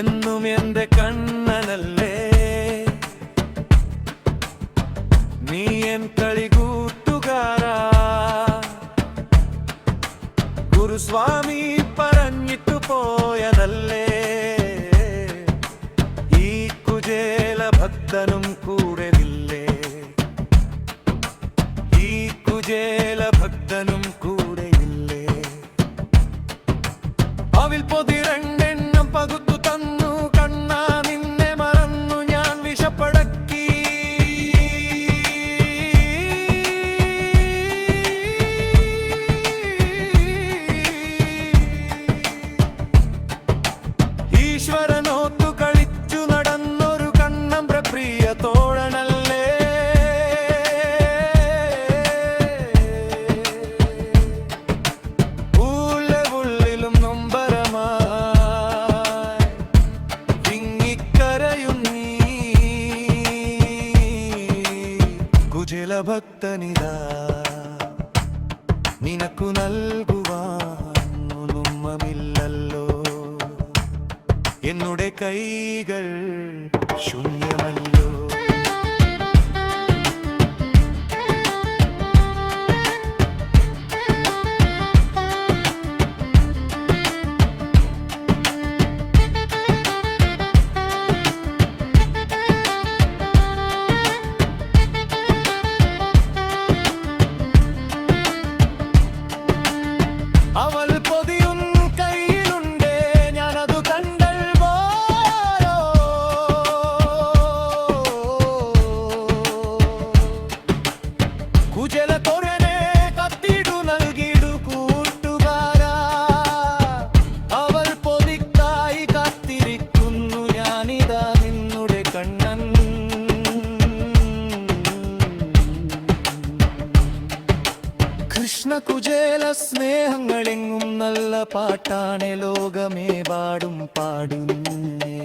എന്നും എന്റെ കണ്ണനല്ലേ നീ എൻ കളികൂട്ടുകാരാ ഗുരുസ്വാമി പറഞ്ഞിട്ടു പോയതല്ലേ ഈ കുചേല ഭക്തനും കൂടെയില്ലേ ഈ കുചേല ഭക്തനും കൂടെയില്ലേ അവിൽ പൊതിരണ്ടെണ്ണം പകുത്തു തന്നു കണ്ണാ നിന്നെ മറന്നു ഞാൻ വിഷപ്പടക്കി ഈശ്വരനോത്തു കളിച്ചു നടന്നൊരു കണ്ണമ്പ്ര പ്രിയ തോഴനല്ലേ ഉള്ളിലും നൊമ്പരമായി വിങ്ങിക്കരയും നീ കുചേല ഭക്തനിതാ നിനക്കു നൽകുവാൻ ഒന്നുമില്ലല്ലോ എന്നുടെ കൈകൾ ശൂന്യമല്ലോ അവൾ പൊതിയും കയ്യിലുണ്ടേ ഞാനതു കണ്ടൽവോ കുചേല തോരനെ കത്തിടു നൽകിടു കൂട്ടുകാരാ അവൾ പൊതിക്കായി കാത്തിരിക്കുന്നു ഞാനിതാ നിന്നുടെ കണ്ണൻ കൃഷ്ണ കുചേല സ്നേഹങ്ങളെങ്ങും നല്ല പാട്ടാണ് ലോകമേ പാടും പാടുന്നേ